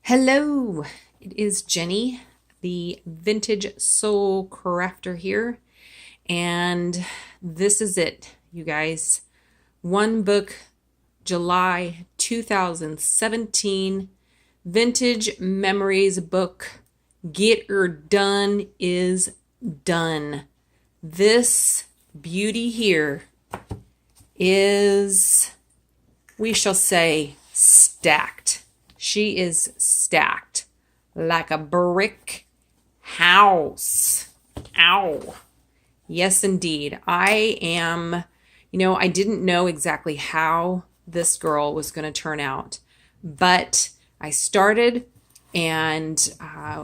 Hello, it is Jenny, the vintage soul crafter here, and this is it, you guys. One book, July 2017, Vintage Memories book. Get Her Done is done. This beauty here is, we shall say, stacked. She is stacked like a brick house. Ow. Yes, indeed. I didn't know exactly how this girl was going to turn out, but I started and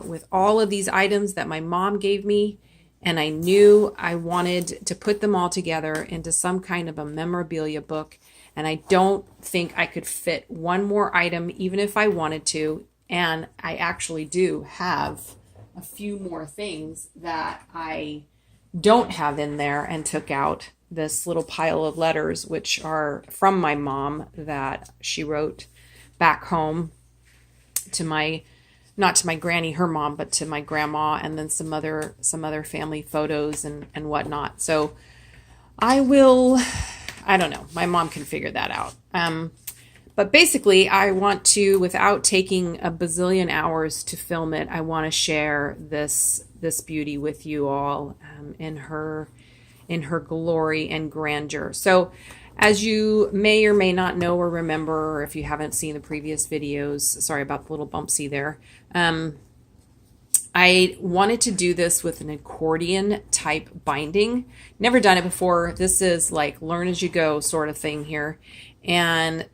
with all of these items that my mom gave me, and I knew I wanted to put them all together into some kind of a memorabilia book. And I don't think I could fit one more item, even if I wanted to. And I actually do have a few more things that I don't have in there and took out this little pile of letters, which are from my mom that she wrote back home to not to my granny, her mom, but to my grandma, and then some other family photos and whatnot. So I don't know. My mom can figure that out. But basically, I want to, without taking a bazillion hours to film it, I want to share this beauty with you all in her glory and grandeur. So, as you may or may not know or remember, or if you haven't seen the previous videos, sorry about the little bumpsy there. I wanted to do this with an accordion type binding. Never done it before. This is like learn as you go sort of thing here. And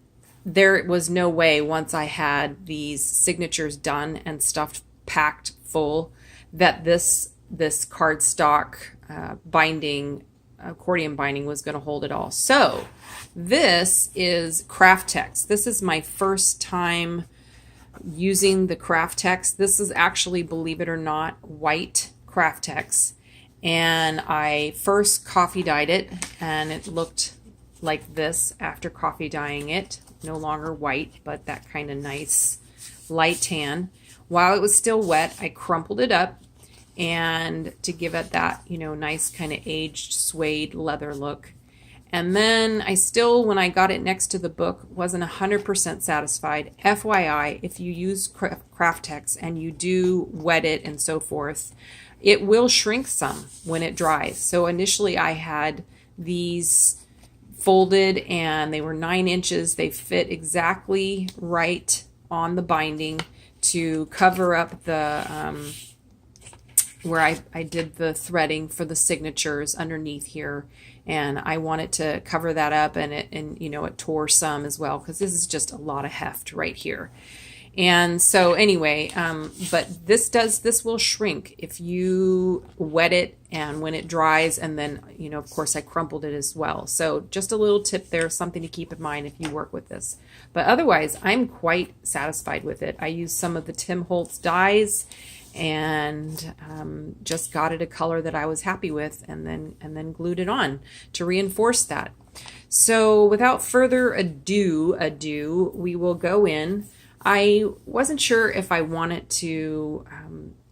there was no way, once I had these signatures done and stuffed packed full, that this cardstock binding, accordion binding, was going to hold it all. So this is craft text. This is my first time using the craft text. This is actually, believe it or not, white craft text. And I first coffee dyed it, and it looked like this after coffee dyeing it. No longer white, but that kind of nice light tan. While it was still wet, I crumpled it up, and to give it that, nice kind of aged suede leather look. And then I still, when I got it next to the book, wasn't 100% satisfied. FYI, if you use craft text and you do wet it and so forth, it will shrink some when it dries. So initially I had these folded and they were 9 inches. They fit exactly right on the binding to cover up the, where I did the threading for the signatures underneath here. And I wanted to cover that up, and it tore some as well, because this is just a lot of heft right here. And so anyway, but this will shrink if you wet it and when it dries, and then, of course I crumpled it as well. So just a little tip there, something to keep in mind if you work with this. But otherwise, I'm quite satisfied with it. I used some of the Tim Holtz dyes and just got it a color that I was happy with, and then glued it on to reinforce that. So without further ado, we will go in. I wasn't sure if I wanted to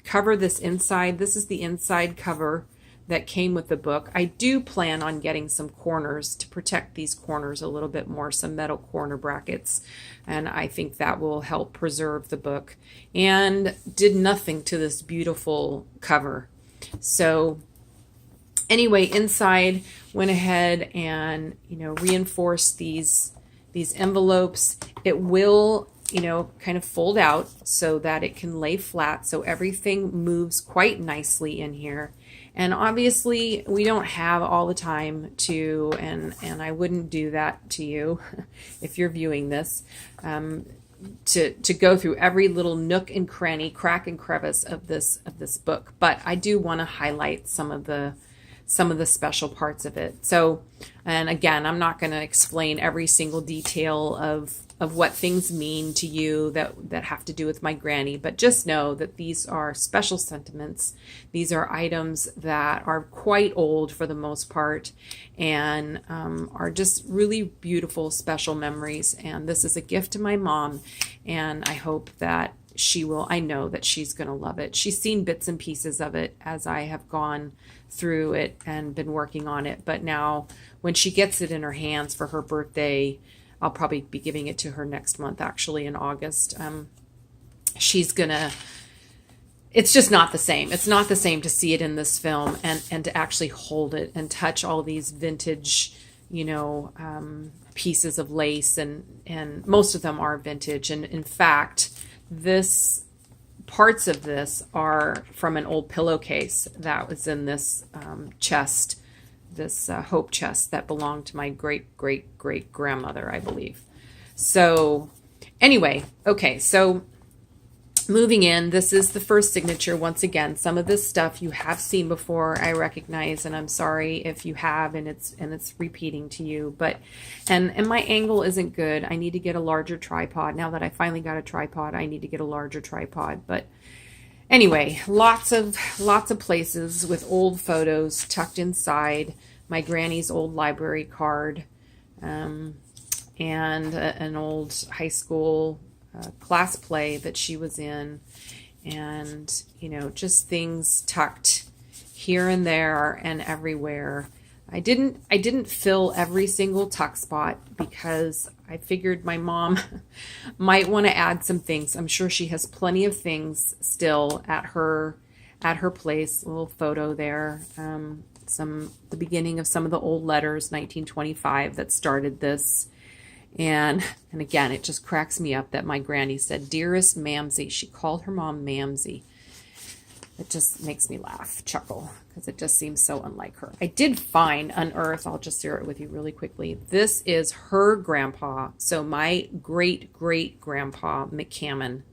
cover this inside. This is the inside cover that came with the book. I do plan on getting some corners to protect these corners a little bit more, some metal corner brackets, and I think that will help preserve the book. And did nothing to this beautiful cover. So anyway, inside went ahead and reinforced these envelopes. It will kind of fold out so that it can lay flat, so everything moves quite nicely in here. And obviously we don't have all the time to, and I wouldn't do that to you if you're viewing this, to go through every little nook and cranny, crack and crevice of this book. But I do want to highlight some of the special parts of it. So, and again, I'm not going to explain every single detail of what things mean to you that have to do with my granny, but just know that these are special sentiments. These are items that are quite old for the most part, and are just really beautiful, special memories. And this is a gift to my mom, and I hope that I know that she's going to love it. She's seen bits and pieces of it as I have gone through it and been working on it. But now when she gets it in her hands for her birthday, I'll probably be giving it to her next month, actually in August. She's going to, it's just not the same. It's not the same to see it in this film and to actually hold it and touch all these vintage, pieces of lace, and most of them are vintage. And in fact, parts of this are from an old pillowcase that was in this chest, this hope chest that belonged to my great great great grandmother, I believe. So anyway, okay, so moving in, this is the first signature. Once again, some of this stuff you have seen before, I recognize, and I'm sorry if you have and it's repeating to you. But and my angle isn't good. I need to get a larger tripod. Now that I finally got a tripod, I need to get a larger tripod. But anyway, lots of places with old photos tucked inside. My granny's old library card, and an old high school class play that she was in, and just things tucked here and there and everywhere. I didn't fill every single tuck spot because I figured my mom might want to add some things. I'm sure she has plenty of things still at her place. A little photo there, the beginning of some of the old letters, 1925, that started this. And again, it just cracks me up that my granny said, "Dearest Mamsie." She called her mom Mamsie. It just makes me laugh, chuckle, because it just seems so unlike her. I did unearth, I'll just share it with you really quickly. This is her grandpa. So my great great grandpa, McCammon.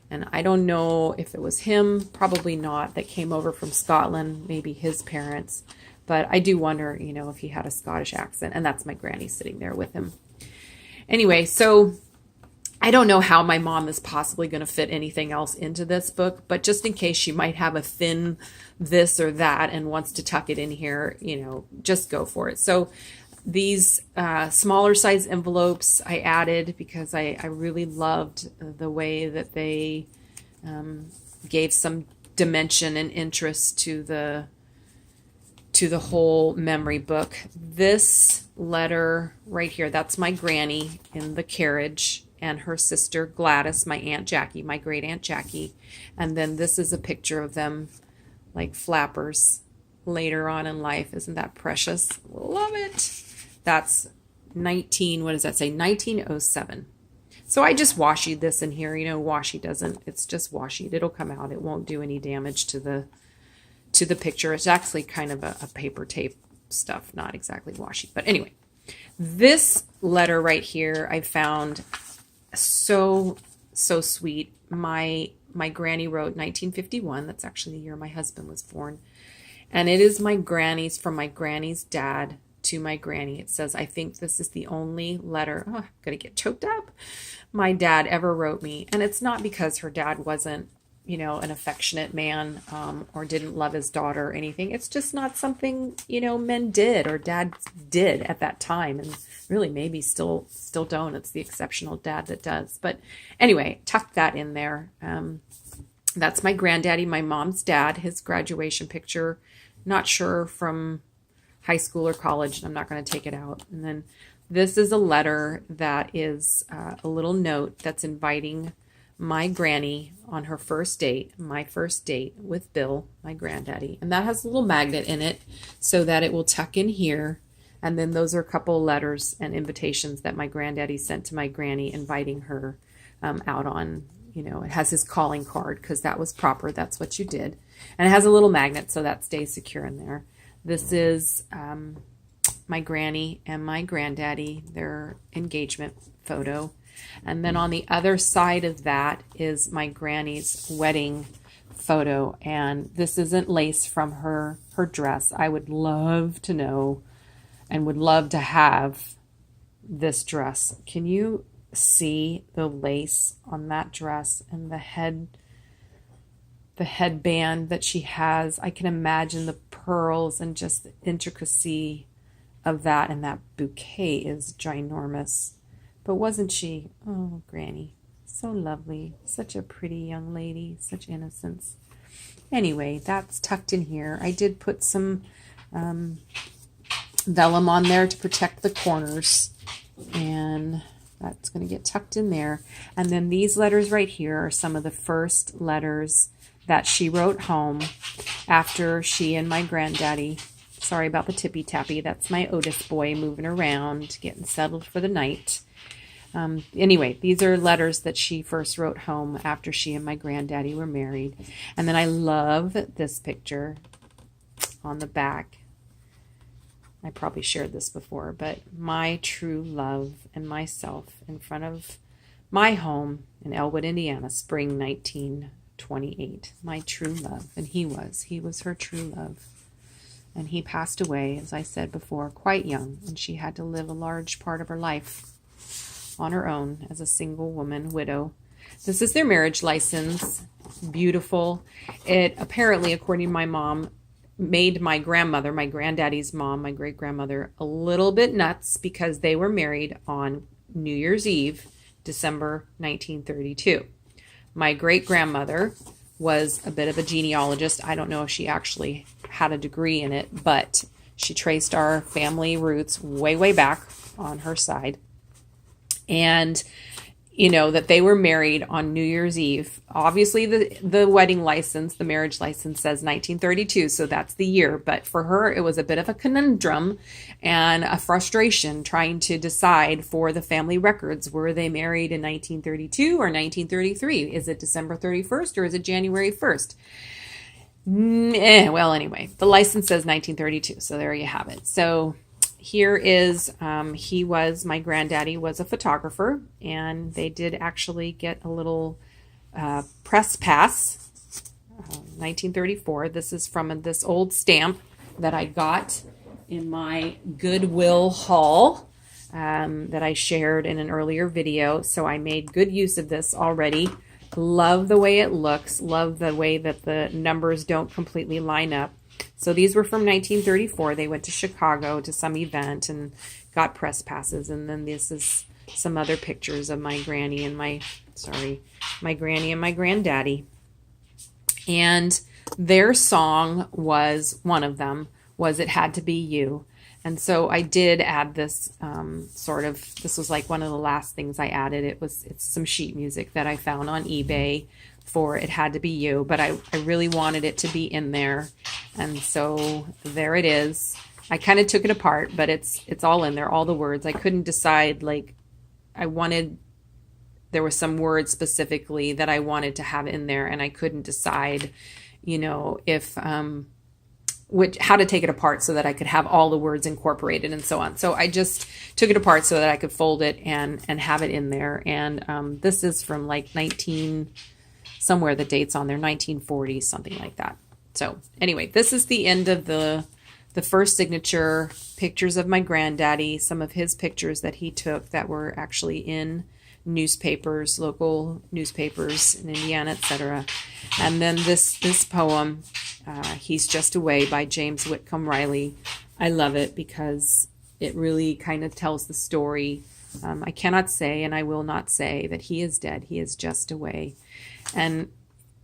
And I don't know if it was him, probably not, that came over from Scotland, maybe his parents. But I do wonder, if he had a Scottish accent. And that's my granny sitting there with him. Anyway, so I don't know how my mom is possibly going to fit anything else into this book, but just in case she might have a thin this or that and wants to tuck it in here, just go for it. So these smaller size envelopes I added because I really loved the way that they gave some dimension and interest to the whole memory book. This letter right here, that's my granny in the carriage, and her sister Gladys, my Aunt Jackie, my great Aunt Jackie. And then this is a picture of them like flappers later on in life. Isn't that precious? Love it. That's 1907. So I just washied this in here. Washi doesn't, it's just washied. It'll come out. It won't do any damage to the picture. It's actually kind of a paper tape stuff, not exactly washi. But anyway, this letter right here I found so sweet. My granny wrote 1951. That's actually the year my husband was born. And it is from my granny's dad to my granny. It says, "I think this is the only letter," I'm gonna get choked up, "my dad ever wrote me." And it's not because her dad wasn't an affectionate man, or didn't love his daughter or anything. It's just not something, men did or dads did at that time. And really maybe still don't. It's the exceptional dad that does. But anyway, tuck that in there. That's my granddaddy, my mom's dad, his graduation picture. Not sure from high school or college. I'm not going to take it out. And then this is a letter that is a little note that's inviting my granny on her first date, my first date with Bill, my granddaddy. And that has a little magnet in it so that it will tuck in here. And then those are a couple of letters and invitations that my granddaddy sent to my granny inviting her out on, it has his calling card because that was proper. That's what you did. And it has a little magnet so that stays secure in there. This is my granny and my granddaddy, their engagement photo. And then on the other side of that is my granny's wedding photo. And this isn't lace from her dress. I would love to know and would love to have this dress. Can you see the lace on that dress and the headband that she has? I can imagine the pearls and just the intricacy of that. And that bouquet is ginormous. But wasn't she, oh, Granny, So lovely. Such a pretty young lady. Such innocence. Anyway, that's tucked in here. I did put some vellum on there to protect the corners. And that's going to get tucked in there. And then these letters right here are some of the first letters that she wrote home after she and my granddaddy, sorry about the tippy tappy, that's my Otis boy moving around, getting settled for the night. Anyway, these are letters that she first wrote home after she and my granddaddy were married. And then I love this picture on the back. I probably shared this before, but my true love and myself in front of my home in Elwood, Indiana, spring 1928. My true love. And he was her true love. And he passed away, as I said before, quite young, and she had to live a large part of her life on her own as a single woman, widow. This is their marriage license. Beautiful. It apparently, according to my mom, made my grandmother, my granddaddy's mom, my great-grandmother, a little bit nuts because they were married on New Year's Eve, December 1932. My great-grandmother was a bit of a genealogist. I don't know if she actually had a degree in it, but she traced our family roots way, way back on her side. And, you know, that they were married on New Year's Eve. Obviously, the wedding license, the marriage license says 1932, so that's the year. But for her, it was a bit of a conundrum and a frustration trying to decide for the family records. Were they married in 1932 or 1933? Is it December 31st or is it January 1st? Well, anyway, the license says 1932, so there you have it. So here is, my granddaddy was a photographer, and they did actually get a little press pass, 1934. This is from this old stamp that I got in my Goodwill haul that I shared in an earlier video. So I made good use of this already. Love the way it looks. Love the way that the numbers don't completely line up. So these were from 1934. They went to Chicago to some event and got press passes. And then this is some other pictures of my granny and my granny and my granddaddy. And their song was, one of them was It Had to Be You. And so I did add this this was like one of the last things I added. It's some sheet music that I found on eBay for It Had to Be You, but I really wanted it to be in there. And so there it is. I kind of took it apart, but it's all in there, all the words. I couldn't decide, there were some words specifically that I wanted to have in there, and I couldn't decide, if how to take it apart so that I could have all the words incorporated and so on. So I just took it apart so that I could fold it and have it in there. And this is from somewhere the date's on there, 1940s, something like that. So anyway, this is the end of the first signature, pictures of my granddaddy, some of his pictures that he took that were actually in newspapers, local newspapers in Indiana, etc. And then this poem, He's Just Away by James Whitcomb Riley. I love it because it really kind of tells the story. I cannot say, and I will not say, that he is dead. He is just away. And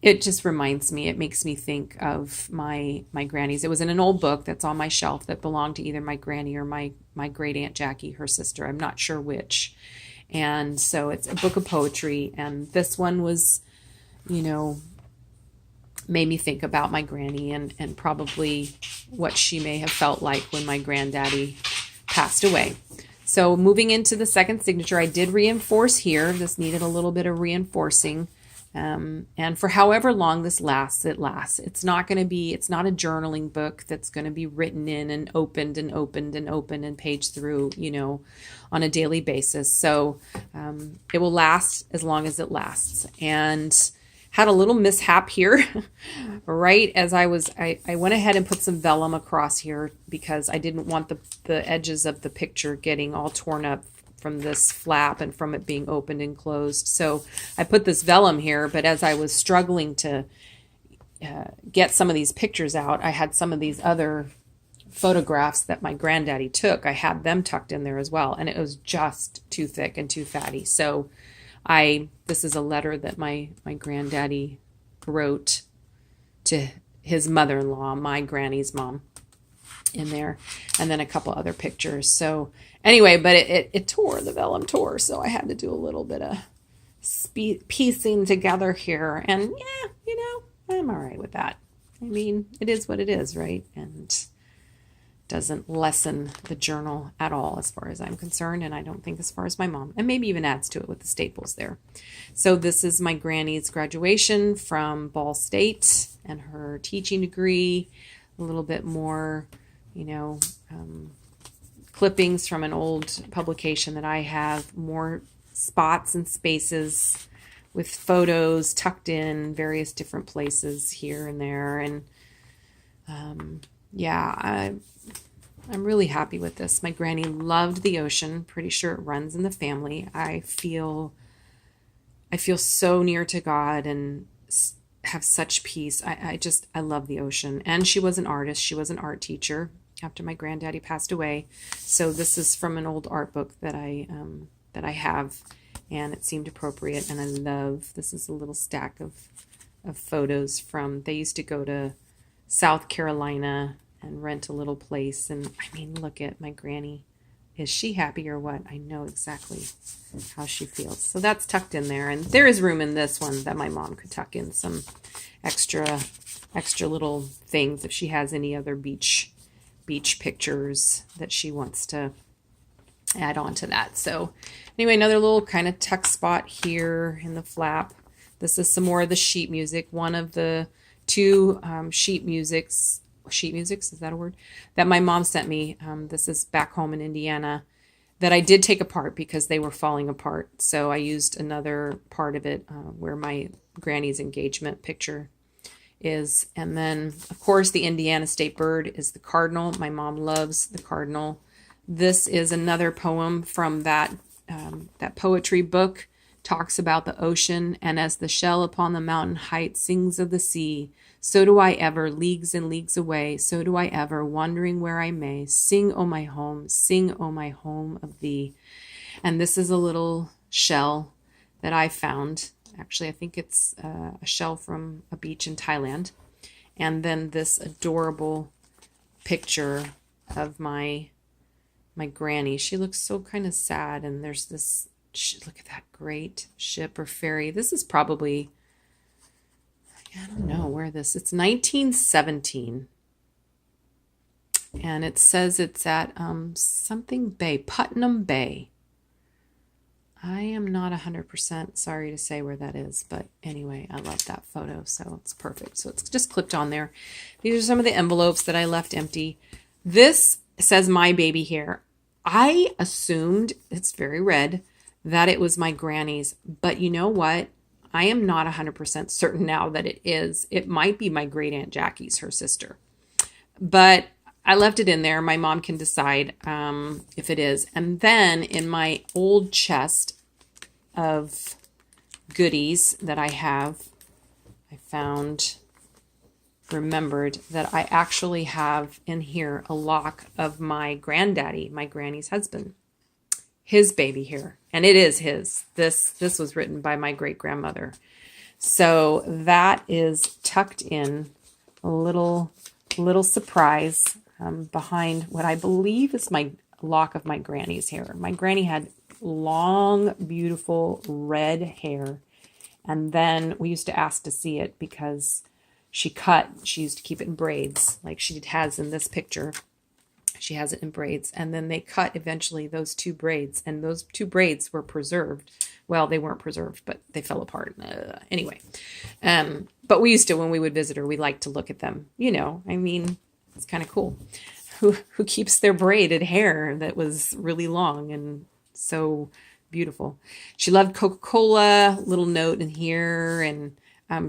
it just reminds me, it makes me think of my grannies. It was in an old book that's on my shelf that belonged to either my granny or my great Aunt Jackie, her sister. I'm not sure which. And so it's a book of poetry. And this one was, made me think about my granny and probably what she may have felt like when my granddaddy passed away. So moving into the second signature, I did reinforce here. This needed a little bit of reinforcing. And for however long this lasts, it lasts. It's not a journaling book that's going to be written in and opened and opened and opened and paged through, on a daily basis. So it will last as long as it lasts. And had a little mishap here right as I went ahead and put some vellum across here because I didn't want the edges of the picture getting all torn up from this flap and from it being opened and closed. So I put this vellum here, but as I was struggling to get some of these pictures out, I had some of these other photographs that my granddaddy took. I had them tucked in there as well, and it was just too thick and too fatty. So This is a letter that my granddaddy wrote to his mother-in-law, my granny's mom, in there, and then a couple other pictures. So anyway, but it tore, the vellum tore, so I had to do a little bit of piecing together here, and yeah, I'm all right with that. I mean, it is what it is, right? And doesn't lessen the journal at all as far as I'm concerned, and I don't think as far as my mom, and maybe even adds to it with the staples there. So this is my granny's graduation from Ball State and her teaching degree, a little bit more, clippings from an old publication that I have, more spots and spaces with photos tucked in various different places here and there. And I'm really happy with this. My granny loved the ocean. Pretty sure it runs in the family. I feel so near to God and have such peace. I love the ocean. And she was an artist. She was an art teacher after my granddaddy passed away. So this is from an old art book that I have, and it seemed appropriate. And I love, this is a little stack of photos from, they used to go to South Carolina and rent a little place. And I mean, look at my granny. Is she happy or what? I know exactly how she feels. So that's tucked in there. And there is room in this one that my mom could tuck in some extra little things if she has any other beach pictures that she wants to add on to that. So anyway, another little kind of tuck spot here in the flap. This is some more of the sheet music. One of the two sheet musics, is that a word? That my mom sent me. This is back home in Indiana, that I did take apart because they were falling apart. So I used another part of it where my granny's engagement picture is. And then, of course, the Indiana state bird is the cardinal. My mom loves the cardinal. This is another poem from that poetry book. Talks about the ocean, and as the shell upon the mountain height sings of the sea, so do I ever, leagues and leagues away, so do I ever, wandering where I may, sing, O my home, sing, O my home of thee. And this is a little shell that I found. Actually, I think it's a shell from a beach in Thailand. And then this adorable picture of my granny. She looks so kind of sad, and there's this, look at that great ship or ferry. This is probably, I don't know where this, it's 1917. And it says it's at something Bay, Putnam Bay. I am not 100% sorry to say where that is, but anyway, I love that photo, so it's perfect. So it's just clipped on there. These are some of the envelopes that I left empty. This says my baby here. I assumed, it's very red, that it was my granny's, but you know what? I am not 100% certain now that it is. It might be my great aunt Jackie's, her sister, but I left it in there. My mom can decide if it is. And then in my old chest of goodies that I have, I remembered that I actually have in here a lock of my granddaddy, my granny's husband, his baby here. And it is his. This was written by my great grandmother. So that is tucked in, a little surprise behind what I believe is my lock of my granny's hair. My granny had long, beautiful red hair. And then we used to ask to see it because she used to keep it in braids like she has in this picture. She has it in braids. And then they cut eventually those two braids. And those two braids were preserved. Well, they weren't preserved, but they fell apart. Anyway. But we used to, when we would visit her, we liked to look at them. I mean, it's kind of cool. Who keeps their braided hair that was really long and so beautiful. She loved Coca-Cola, little note in here. And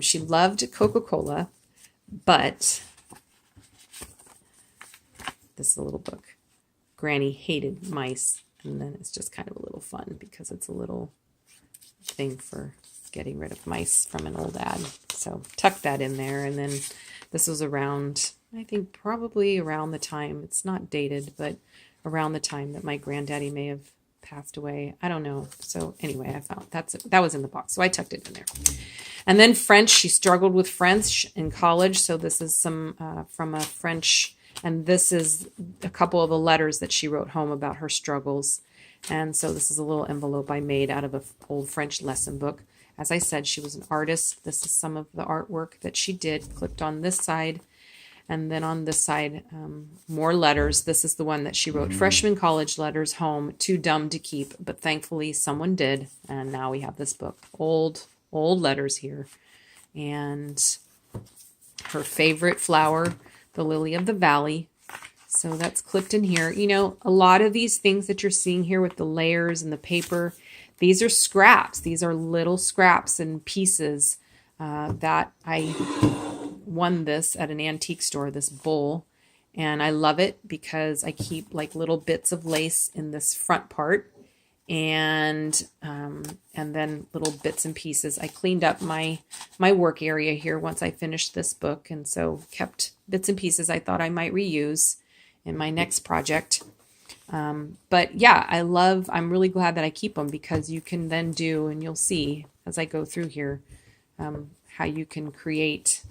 she loved Coca-Cola, but this is a little book. Granny hated mice. And then it's just kind of a little fun because it's a little thing for getting rid of mice from an old ad. So tuck that in there. And then this was around, I think probably around the time, it's not dated, but around the time that my granddaddy may have passed away. I don't know. So anyway, I found that was in the box. So I tucked it in there. And then French. She struggled with French in college. So this is some from a French, and this is a couple of the letters that she wrote home about her struggles. And so this is a little envelope I made out of an old French lesson book. As I said, she was an artist. This is some of the artwork that she did, clipped on this side. And then on this side, more letters. This is the one that she wrote, freshman college letters home, too dumb to keep. But thankfully, someone did. And now we have this book. Old letters here. And her favorite flower, the lily of the valley. So that's clipped in here. You know, a lot of these things that you're seeing here with the layers and the paper, these are scraps. These are little scraps and pieces that I won this at an antique store, this bowl. And I love it because I keep like little bits of lace in this front part and then little bits and pieces. I cleaned up my work area here once I finished this book. And so kept bits and pieces I thought I might reuse in my next project. But yeah, I'm really glad that I keep them because you can then do, and you'll see as I go through here, how you can create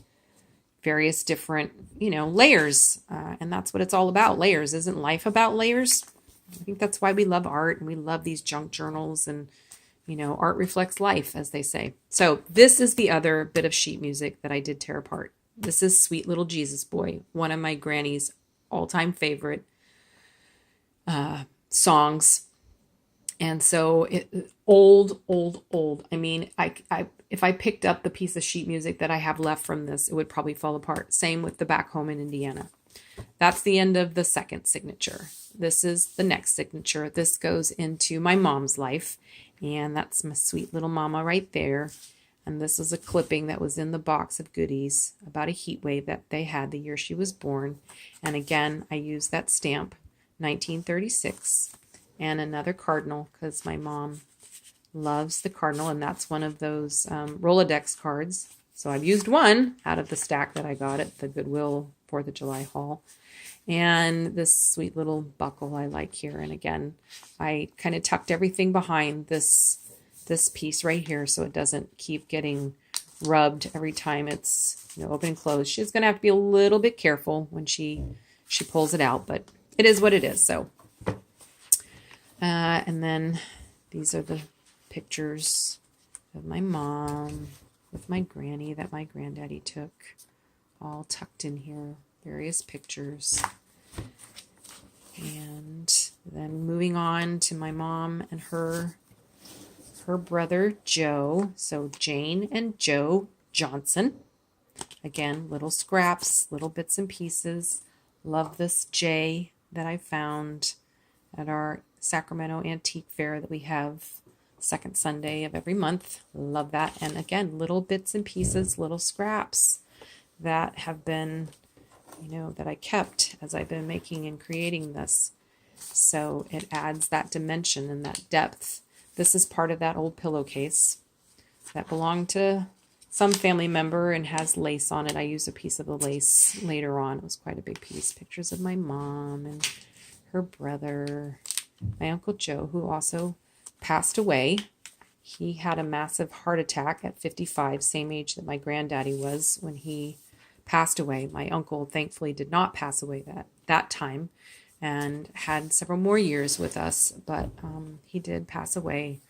various different, layers. And that's what it's all about. Layers. Isn't life about layers? I think that's why we love art and we love these junk journals and, art reflects life, as they say. So this is the other bit of sheet music that I did tear apart. This is Sweet Little Jesus Boy, one of my granny's all-time favorite songs. And so old. I mean, if I picked up the piece of sheet music that I have left from this, it would probably fall apart. Same with the Back Home in Indiana. That's the end of the second signature. This is the next signature. This goes into my mom's life. And that's my sweet little mama right there. And this is a clipping that was in the box of goodies about a heat wave that they had the year she was born. And again, I used that stamp, 1936, and another cardinal because my mom loves the cardinal. And that's one of those Rolodex cards. So I've used one out of the stack that I got at the Goodwill 4th of July haul. And this sweet little buckle I like here. And again, I kind of tucked everything behind this piece right here so it doesn't keep getting rubbed every time it's open and closed. She's going to have to be a little bit careful when she pulls it out, but it is what it is. So, and then these are the pictures of my mom with my granny that my granddaddy took, all tucked in here, various pictures. And then moving on to my mom and her brother, Joe. So Jane and Joe Johnson. Again, little scraps, little bits and pieces. Love this J that I found at our Sacramento Antique Fair that we have second Sunday of every month. Love that. And again, little bits and pieces, little scraps that have been, that I kept as I've been making and creating this. So it adds that dimension and that depth. This is part of that old pillowcase that belonged to some family member and has lace on it. I used a piece of the lace later on. It was quite a big piece. Pictures of my mom and her brother, my Uncle Joe, who also passed away. He had a massive heart attack at 55, same age that my granddaddy was when he passed away. My uncle thankfully did not pass away that time and had several more years with us, but he did pass away.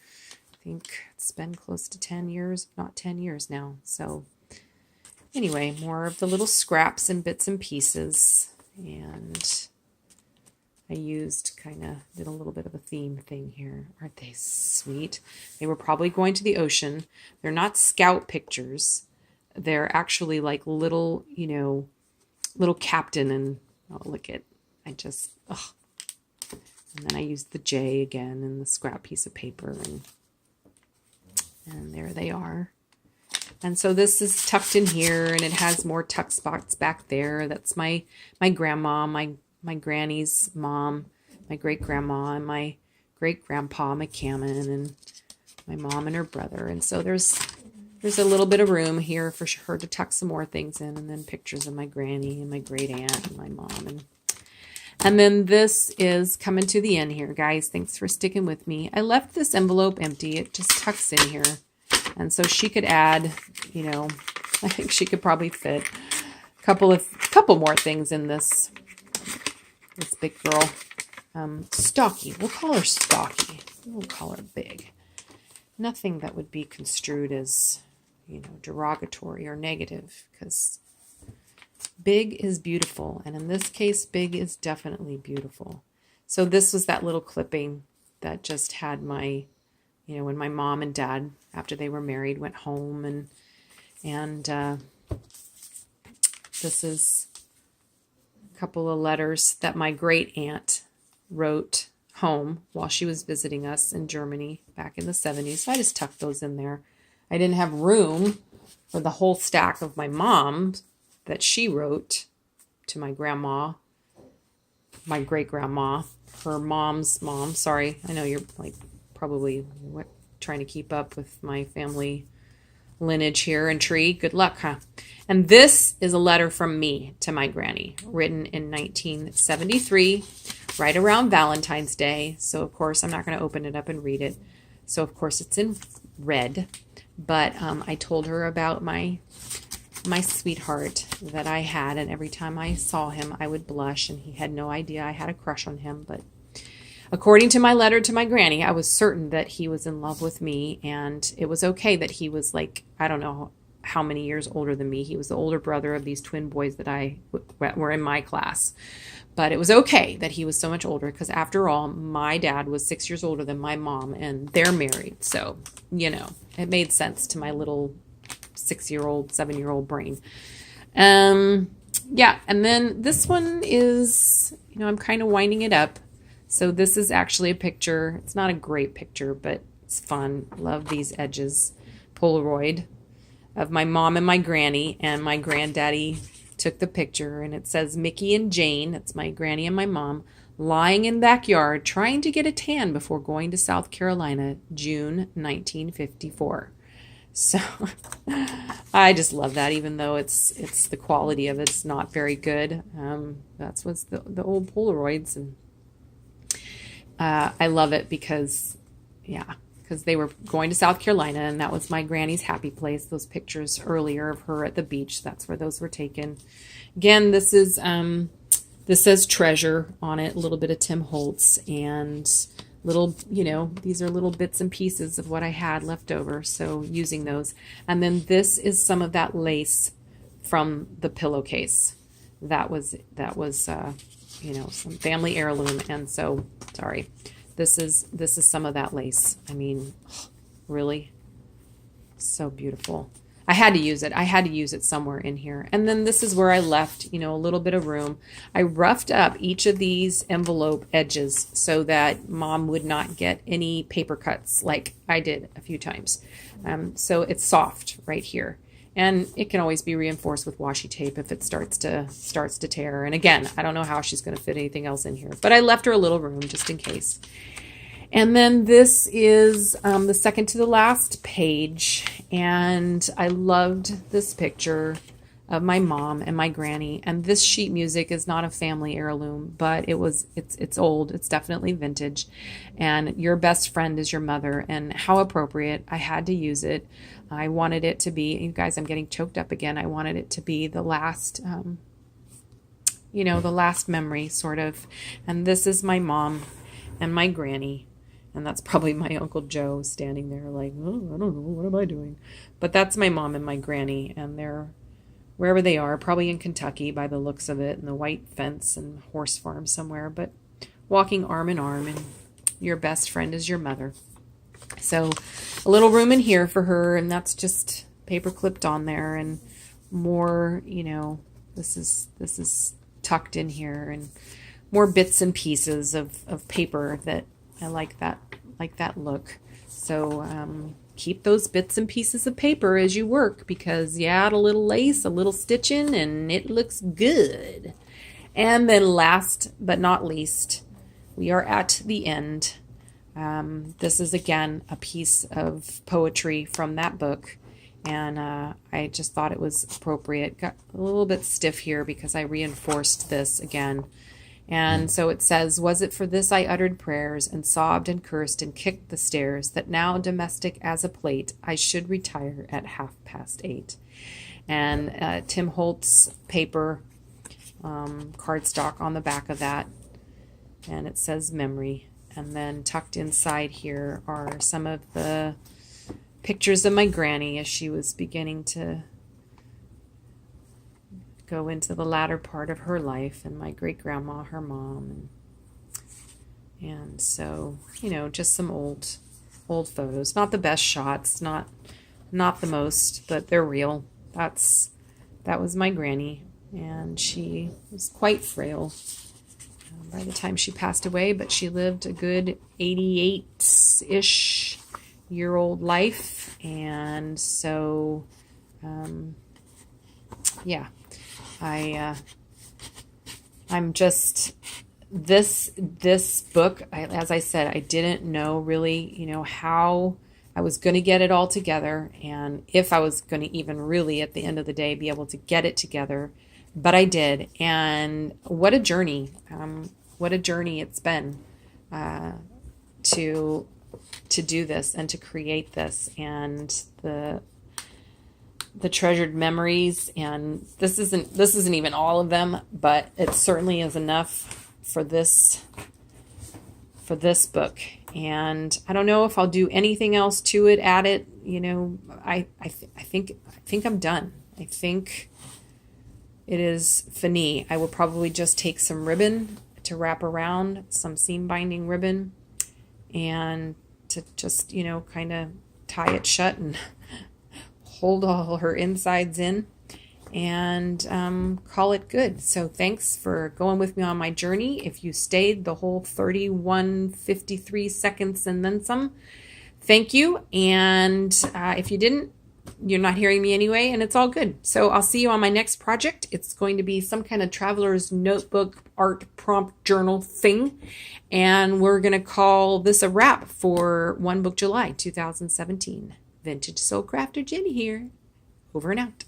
I think it's been close to 10 years, not 10 years now. So anyway, more of the little scraps and bits and pieces. And I did a little bit of a theme thing here. Aren't they sweet? They were probably going to the ocean. They're not scout pictures. They're actually like little, little captain and look at, and then I used the J again and the scrap piece of paper and there they are. And so this is tucked in here and it has more tuck spots back there. That's my grandma, my granny's mom, my great-grandma, and my great-grandpa, McCammon, and my mom and her brother. And so there's a little bit of room here for her to tuck some more things in, and then pictures of my granny and my great-aunt and my mom. And then this is coming to the end here, guys. Thanks for sticking with me. I left this envelope empty. It just tucks in here. And so she could add, you know, I think she could probably fit a couple more things in this big girl. Stocky. We'll call her Stocky. We'll call her Big. Nothing that would be construed as, you know, derogatory or negative, because big is beautiful. And in this case, big is definitely beautiful. So this was that little clipping that just had my, you know, when my mom and dad, after they were married, went home, and this is a couple of letters that my great aunt wrote home while she was visiting us in Germany back in the 70s. So I just tucked those in there. I didn't have room for the whole stack of my mom that she wrote to my grandma, my great grandma, her mom's mom. Sorry, I know you're like probably trying to keep up with my family lineage here and tree. Good luck, huh? And this is a letter from me to my granny, written in 1973, right around Valentine's Day. So of course I'm not going to open it up and read it. So of course it's in red, but I told her about my sweetheart that I had, and every time I saw him I would blush, and he had no idea I had a crush on him. But according to my letter to my granny, I was certain that he was in love with me, and it was okay that he was like, I don't know how many years older than me. He was the older brother of these twin boys that were in my class. But it was okay that he was so much older, because after all, my dad was 6 years older than my mom, and they're married. So, you know, it made sense to my little 6-year-old, 7-year-old brain. Yeah, and then this one is, you know, I'm kind of winding it up. So this is actually a picture. It's not a great picture, but it's fun. Love these edges. Polaroid of my mom and my granny, and my granddaddy took the picture, and it says Mickey and Jane, that's my granny and my mom, lying in backyard trying to get a tan before going to South Carolina, June 1954. So I just love that, even though it's the quality of it's not very good. That's what's the old Polaroids, and I love it because, yeah, because they were going to South Carolina, and that was my granny's happy place. Those pictures earlier of her at the beach, that's where those were taken. Again, this is this says treasure on it, a little bit of Tim Holtz, and little, you know, these are little bits and pieces of what I had left over, so using those. And then this is some of that lace from the pillowcase. That was you know, some family heirloom, and so sorry. This is some of that lace. I mean, really, so beautiful. I had to use it. I had to use it somewhere in here. And then this is where I left, you know, a little bit of room. I roughed up each of these envelope edges so that Mom would not get any paper cuts like I did a few times. So it's soft right here. And it can always be reinforced with washi tape if it starts to tear. And again, I don't know how she's going to fit anything else in here, but I left her a little room just in case. And then this is the second to the last page, and I loved this picture of my mom and my granny. And this sheet music is not a family heirloom, but it's old. It's definitely vintage. And your best friend is your mother, and how appropriate. I had to use it. I wanted it to be, you guys, I'm getting choked up again. I wanted it to be the last, you know, the last memory sort of. And this is my mom and my granny. And that's probably my Uncle Joe standing there like, oh, I don't know, what am I doing? But that's my mom and my granny, and they're wherever they are, probably in Kentucky by the looks of it, and the white fence and horse farm somewhere, but walking arm in arm, and your best friend is your mother. So a little room in here for her, and that's just paper clipped on there, and more, you know, this is tucked in here, and more bits and pieces of paper that I like that look. So keep those bits and pieces of paper as you work, because you add a little lace, a little stitching, and it looks good. And then last but not least, we are at the end. This is again a piece of poetry from that book, and I just thought it was appropriate. Got a little bit stiff here because I reinforced this again. And so it says, was it for this I uttered prayers and sobbed and cursed and kicked the stairs, that now domestic as a plate I should retire at 8:30. And Tim Holtz paper cardstock on the back of that, and it says memory. And then tucked inside here are some of the pictures of my granny as she was beginning to go into the latter part of her life, and my great-grandma, her mom. And so, just some old photos. Not the best shots, not the most, but they're real. That was my granny, and she was quite frail by the time she passed away, but she lived a good 88-ish year old life. And so, yeah, I'm just, this book, as I said, I didn't know really, how I was going to get it all together, and if I was going to even really at the end of the day be able to get it together, but I did. And what a journey it's been to do this and to create this, and the treasured memories. And this isn't even all of them, but it certainly is enough for this book. And I don't know if I'll do anything else to it, add it. I think I'm done. I think it is fini. I will probably just take some ribbon to wrap around, some seam binding ribbon, and to just, kind of tie it shut and hold all her insides in, and call it good. So thanks for going with me on my journey. If you stayed the whole 31:53 seconds and then some, thank you. And if you didn't, you're not hearing me anyway, and it's all good. So I'll see you on my next project. It's going to be some kind of traveler's notebook art prompt journal thing, and we're going to call this a wrap for One Book July 2017. Vintage Soul Crafter Jenny here. Over and out.